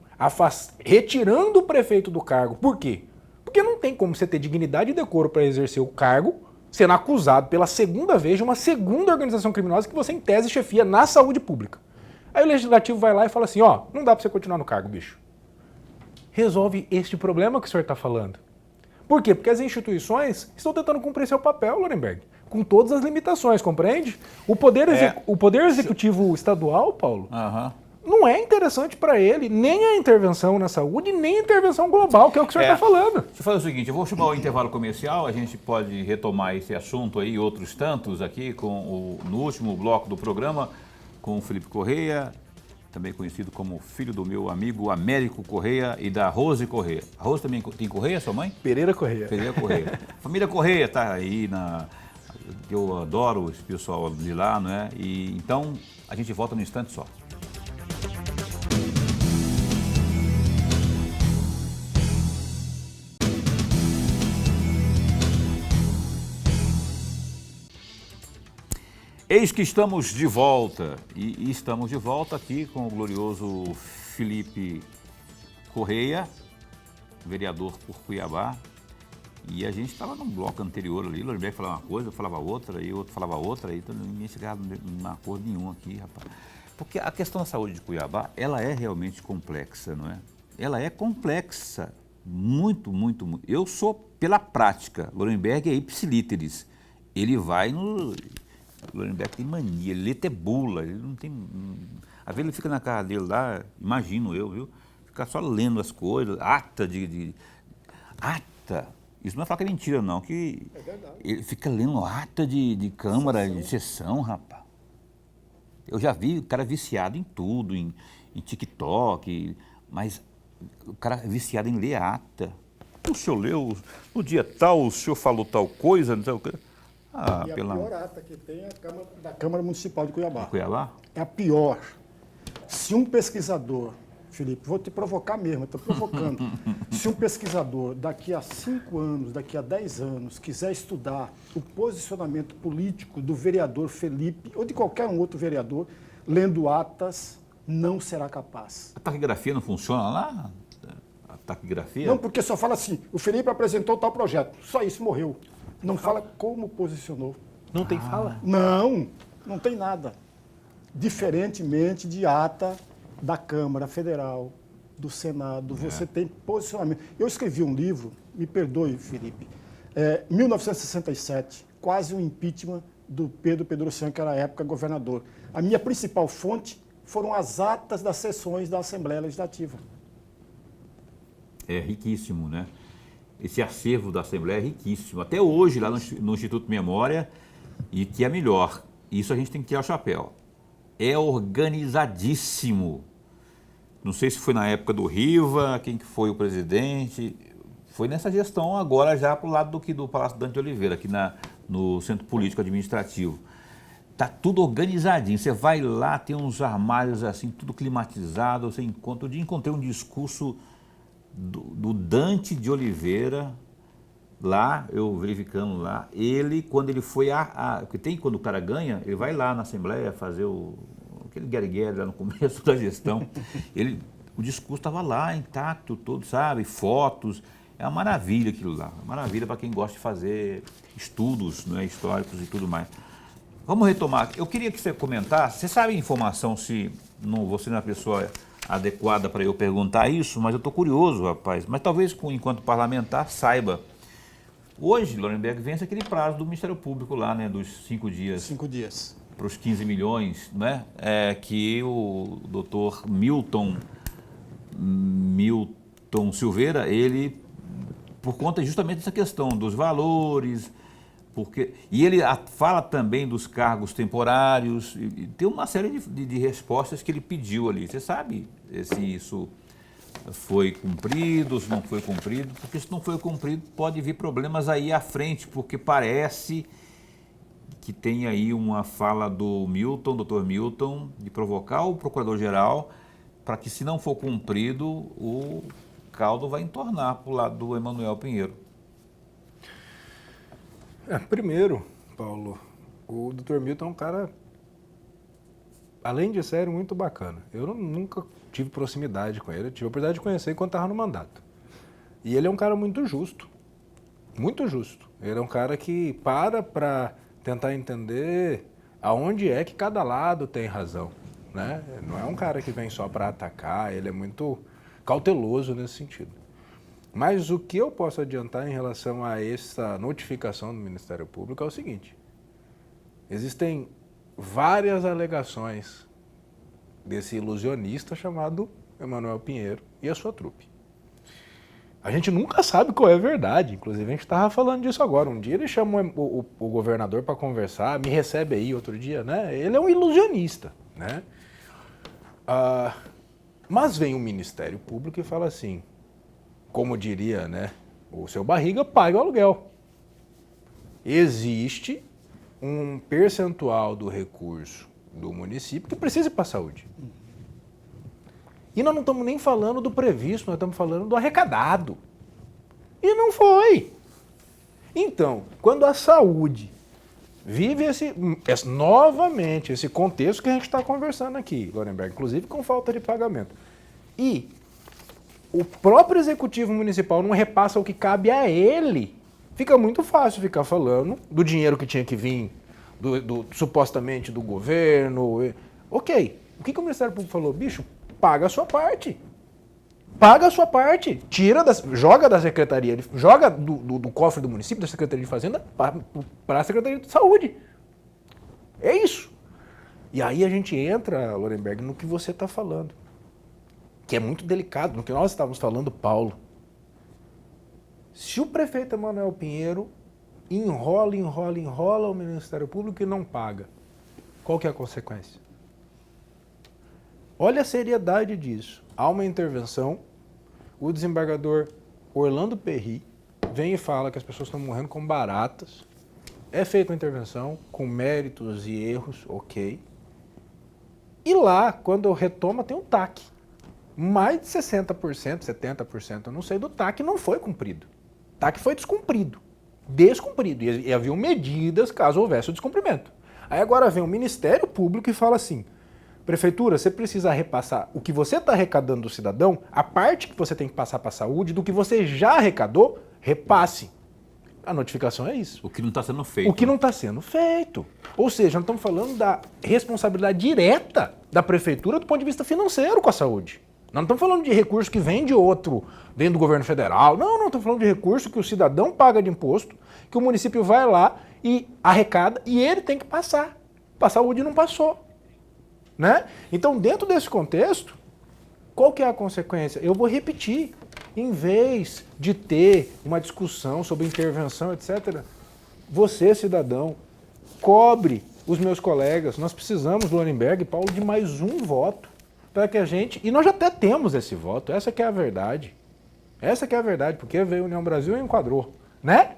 retirando o prefeito do cargo. Por quê? Porque não tem como você ter dignidade e decoro para exercer o cargo, sendo acusado pela segunda vez de uma segunda organização criminosa que você, em tese, chefia na saúde pública. Aí o Legislativo vai lá e fala assim, ó, não dá para você continuar no cargo, bicho. Resolve este problema que o senhor está falando. Por quê? Porque as instituições estão tentando cumprir seu papel, Lorenberg, com todas as limitações, compreende? O Poder Executivo estadual, Paulo, não é interessante para ele nem a intervenção na saúde, nem a intervenção global, que é o que o senhor está falando. Deixa eu fazer o seguinte, eu vou chamar o intervalo comercial, a gente pode retomar esse assunto aí, outros tantos aqui, no último bloco do programa, com o Felipe Correia, também conhecido como filho do meu amigo Américo Correia e da Rose Correia. A Rose também tem Correia, sua mãe? Pereira Correia. Pereira Correia. Família Correia está aí, eu adoro esse pessoal de lá, não é? E então a gente volta no instante só. Eis que estamos de volta, e estamos de volta aqui com o glorioso Felipe Correia, vereador por Cuiabá, e a gente estava num bloco anterior ali, o Lorenberg falava uma coisa, eu falava outra, e o outro falava outra, e então ninguém chegava em acordo nenhum aqui, rapaz. Porque a questão da saúde de Cuiabá, ela é realmente complexa, não é? Ela é complexa, muito, muito, muito. Eu sou pela prática, Lorenberg é ipsilíteris, ele vai no... O Lorenberg tem mania, ele lê até bula, ele não tem... Às vezes ele fica na casa dele lá, imagino eu, viu? Ficar só lendo as coisas, ata. Isso não é falar que é mentira, não, que... É verdade. Ele fica lendo ata de Câmara, de sessão, rapaz. Eu já vi o cara viciado em tudo, em TikTok, mas o cara viciado em ler ata. O senhor leu, no dia tal, o senhor falou tal coisa, não sei o que... E a pior ata que tem é da Câmara Municipal de Cuiabá. Cuiabá? É a pior. Se um pesquisador, Felipe, vou te provocar mesmo, estou provocando. Se um pesquisador daqui a 5 anos, daqui a 10 anos, quiser estudar o posicionamento político do vereador Felipe ou de qualquer um outro vereador, lendo atas, não será capaz. A taquigrafia não funciona lá? A taquigrafia? Não, porque só fala assim, o Felipe apresentou tal projeto, só isso, morreu. Não fala como posicionou. Não tem fala? Não tem nada. Diferentemente de ata da Câmara Federal, do Senado, você tem posicionamento. Eu escrevi um livro, me perdoe, Felipe, 1967, quase um impeachment do Pedro Pedrocian, que era à época governador. A minha principal fonte foram as atas das sessões da Assembleia Legislativa. É riquíssimo, né? Esse acervo da Assembleia é riquíssimo. Até hoje, lá no Instituto Memória, e que é melhor. Isso a gente tem que tirar o chapéu. É organizadíssimo. Não sei se foi na época do Riva, quem que foi o presidente. Foi nessa gestão agora já para o lado do Palácio Dante de Oliveira, aqui no Centro Político Administrativo. Tá tudo organizadinho. Você vai lá, tem uns armários assim, tudo climatizado. Você encontra... Eu encontrei um discurso do Dante de Oliveira, lá, eu verificando lá, ele, quando ele foi porque tem quando o cara ganha, ele vai lá na Assembleia fazer aquele guerre-guerre lá no começo da gestão, o discurso estava lá, intacto, todo, sabe, fotos, é uma maravilha aquilo lá, uma maravilha para quem gosta de fazer estudos, né, históricos e tudo mais. Vamos retomar, eu queria que você comentasse, você sabe a informação se não vou ser uma pessoa adequada para eu perguntar isso, mas eu estou curioso, rapaz. Mas talvez, enquanto parlamentar, saiba. Hoje, Lorenberg, vence aquele prazo do Ministério Público lá, né, dos 5 dias. 5 dias. Para os 15 milhões, né, que o doutor Milton Silveira, ele, por conta justamente dessa questão dos valores, e ele fala também dos cargos temporários, e tem uma série de respostas que ele pediu ali. Você sabe se isso foi cumprido, se não foi cumprido? Porque se não foi cumprido, pode vir problemas aí à frente, porque parece que tem aí uma fala do doutor Milton, de provocar o procurador-geral para que, se não for cumprido, o caldo vai entornar para o lado do Emanuel Pinheiro. Primeiro, Paulo, o Dr. Milton é um cara, além de sério, muito bacana. Eu nunca tive proximidade com ele, eu tive a oportunidade de conhecer enquanto estava no mandato. E ele é um cara muito justo, muito justo. Ele é um cara que para tentar entender aonde é que cada lado tem razão, né? Não é um cara que vem só para atacar, ele é muito cauteloso nesse sentido. Mas o que eu posso adiantar em relação a essa notificação do Ministério Público é o seguinte: existem várias alegações desse ilusionista chamado Emanuel Pinheiro e a sua trupe. A gente nunca sabe qual é a verdade, inclusive a gente estava falando disso agora. Um dia ele chama o governador para conversar, me recebe aí outro dia, né? Ele é um ilusionista, né? Mas vem o Ministério Público e fala assim, como diria, né, o seu Barriga, paga o aluguel. Existe um percentual do recurso do município que precisa ir para a saúde. E nós não estamos nem falando do previsto, nós estamos falando do arrecadado. E não foi. Então, quando a saúde vive novamente esse contexto que a gente está conversando aqui, Lorenberg, inclusive com falta de pagamento, e o próprio executivo municipal não repassa o que cabe a ele, fica muito fácil ficar falando do dinheiro que tinha que vir supostamente do governo. Ok, o que o Ministério Público falou? Bicho, paga a sua parte. Paga a sua parte. Joga da secretaria, joga do cofre do município, da Secretaria de Fazenda, para a Secretaria de Saúde. É isso. E aí a gente entra, Lorenberg, no que você está falando, que é muito delicado, no que nós estávamos falando, Paulo. Se o prefeito Emanuel Pinheiro enrola o Ministério Público e não paga, qual que é a consequência? Olha a seriedade disso. Há uma intervenção, o desembargador Orlando Perry vem e fala que as pessoas estão morrendo com baratas. É feita uma intervenção com méritos e erros, ok. E lá, quando retoma, tem um TAC. Mais de 60%, 70%, eu não sei, do TAC não foi cumprido. O TAC foi descumprido. E haviam medidas caso houvesse o descumprimento. Aí agora vem o Ministério Público e fala assim, Prefeitura, você precisa repassar o que você está arrecadando do cidadão, a parte que você tem que passar para a saúde, do que você já arrecadou, repasse. A notificação é isso. O que não está sendo feito. O que não está sendo feito. Ou seja, nós estamos falando da responsabilidade direta da Prefeitura do ponto de vista financeiro com a saúde. Nós não estamos falando de recurso que vem vem do governo federal. Não, estamos falando de recurso que o cidadão paga de imposto, que o município vai lá e arrecada e ele tem que passar. A saúde não passou. Né? Então, dentro desse contexto, qual que é a consequência? Eu vou repetir. Em vez de ter uma discussão sobre intervenção, etc., você, cidadão, cobre os meus colegas. Nós precisamos, Lorenberg e Paulo, de mais um voto para que a gente... E nós já até temos esse voto, essa que é a verdade. Essa que é a verdade, porque veio a União Brasil e enquadrou, né?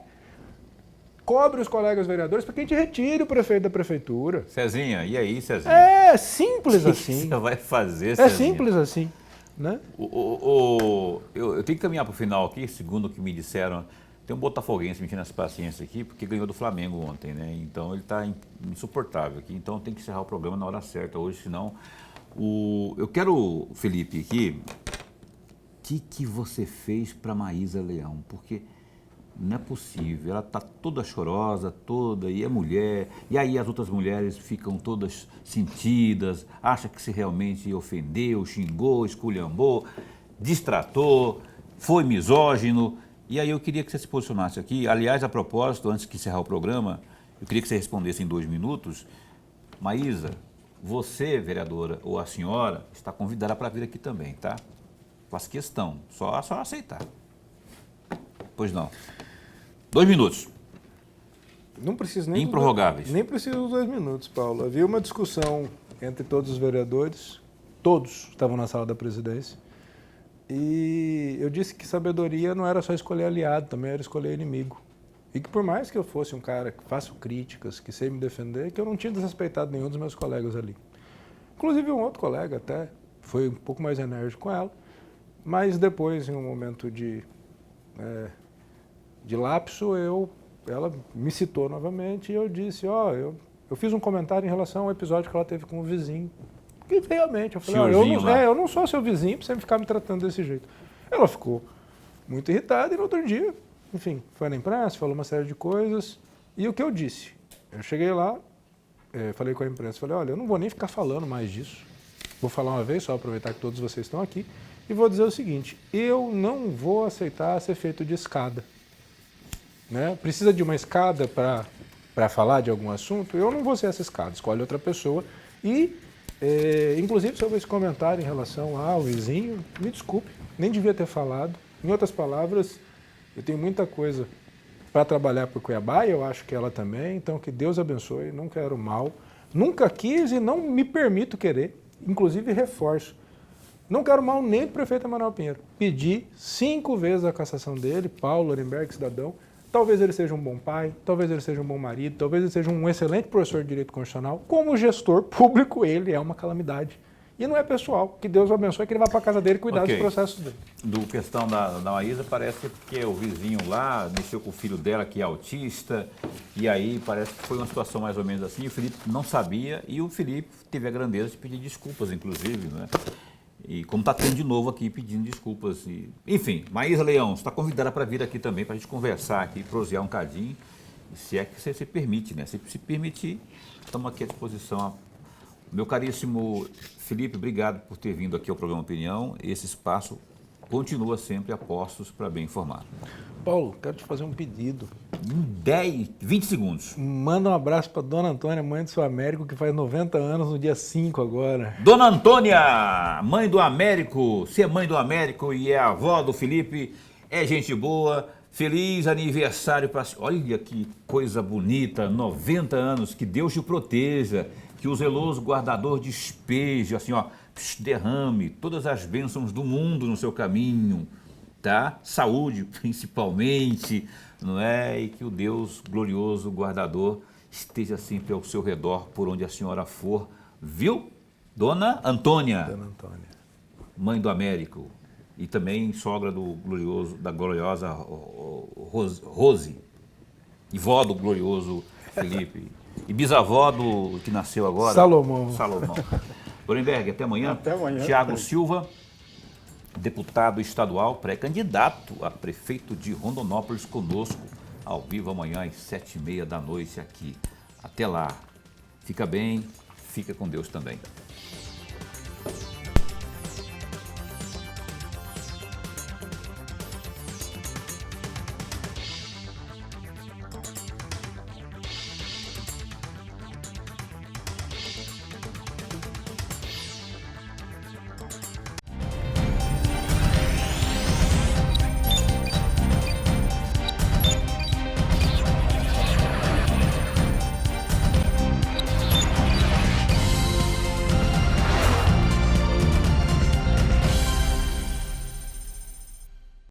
Cobre os colegas vereadores para que a gente retire o prefeito da prefeitura. Cezinha, e aí, Cezinha? É simples assim. O que você vai fazer, Cezinha? É Cezinha? simples assim, né? Eu tenho que caminhar para o final aqui, segundo o que me disseram. Tem um botafoguense mentindo as paciências aqui, porque ganhou do Flamengo ontem, né? Então ele está insuportável aqui. Então tem que encerrar o programa na hora certa hoje, senão... Eu quero, Felipe, aqui, o que você fez para Maísa Leão? Porque não é possível, ela está toda chorosa, toda, e é mulher, e aí as outras mulheres ficam todas sentidas, acham que se realmente ofendeu, xingou, esculhambou, distratou, foi misógino. E aí eu queria que você se posicionasse aqui. Aliás, a propósito, antes de encerrar o programa, eu queria que você respondesse em 2 minutos. Maísa, você, vereadora, ou a senhora, está convidada para vir aqui também, tá? Faço questão, só aceitar. Pois não. 2 minutos. Não preciso nem... Improrrogáveis. Nem preciso dos 2 minutos, Paulo. Havia uma discussão entre todos os vereadores, todos estavam na sala da presidência, e eu disse que sabedoria não era só escolher aliado, também era escolher inimigo. E que por mais que eu fosse um cara que faço críticas, que sei me defender, que eu não tinha desrespeitado nenhum dos meus colegas ali. Inclusive um outro colega até foi um pouco mais enérgico com ela, mas depois, em um momento de lapso, ela me citou novamente e eu disse, eu fiz um comentário em relação ao episódio que ela teve com o vizinho. E realmente, eu falei, eu não sou seu vizinho para você ficar me tratando desse jeito. Ela ficou muito irritada e no outro dia, enfim, foi na imprensa, falou uma série de coisas. E o que eu disse? Eu cheguei lá, falei com a imprensa, falei, olha, eu não vou nem ficar falando mais disso. Vou falar uma vez, só aproveitar que todos vocês estão aqui, e vou dizer o seguinte, eu não vou aceitar ser feito de escada. Né? Precisa de uma escada para falar de algum assunto? Eu não vou ser essa escada, escolhe outra pessoa. E, inclusive, sobre esse comentário em relação ao vizinho, me desculpe, nem devia ter falado. Em outras palavras, eu tenho muita coisa para trabalhar por Cuiabá e eu acho que ela também, então que Deus abençoe, não quero mal. Nunca quis e não me permito querer, inclusive reforço. Não quero mal nem para o prefeito Emanuel Pinheiro. Pedi 5 vezes a cassação dele, Paulo Lorenberg, cidadão. Talvez ele seja um bom pai, talvez ele seja um bom marido, talvez ele seja um excelente professor de direito constitucional. Como gestor público, ele é uma calamidade. E não é pessoal. Que Deus o abençoe, que ele vá para a casa dele cuidar dos processos dele. Do questão da Maísa, parece que o vizinho lá mexeu com o filho dela, que é autista, e aí parece que foi uma situação mais ou menos assim. O Felipe não sabia e o Felipe teve a grandeza de pedir desculpas, inclusive, né? E como está tendo de novo aqui, pedindo desculpas. Enfim, Maísa Leão, você está convidada para vir aqui também, para a gente conversar aqui, prosear um cadinho, se é que você se permite, né? Se permitir, estamos aqui à disposição. Meu caríssimo Felipe, obrigado por ter vindo aqui ao programa Opinião. Esse espaço continua sempre a postos para bem informar. Paulo, quero te fazer um pedido. 20 segundos. Manda um abraço para Dona Antônia, mãe do seu Américo, que faz 90 anos no dia 5 agora. Dona Antônia, mãe do Américo, se é mãe do Américo e é avó do Felipe, é gente boa. Feliz aniversário para... Olha que coisa bonita, 90 anos, que Deus te proteja, que o zeloso guardador despeje, assim, ó, derrame todas as bênçãos do mundo no seu caminho, tá? Saúde, principalmente, não é? E que o Deus glorioso guardador esteja sempre ao seu redor, por onde a senhora for, viu? Dona Antônia. Dona Antônia. Mãe do Américo. E também sogra da gloriosa Rose. E vó do glorioso Felipe. E bisavó do que nasceu agora? Salomão. Lorenberg, até amanhã. Até amanhã. Tiago Silva, deputado estadual, pré-candidato a prefeito de Rondonópolis, conosco, ao vivo amanhã às 7h30 da noite aqui. Até lá. Fica bem, fica com Deus também.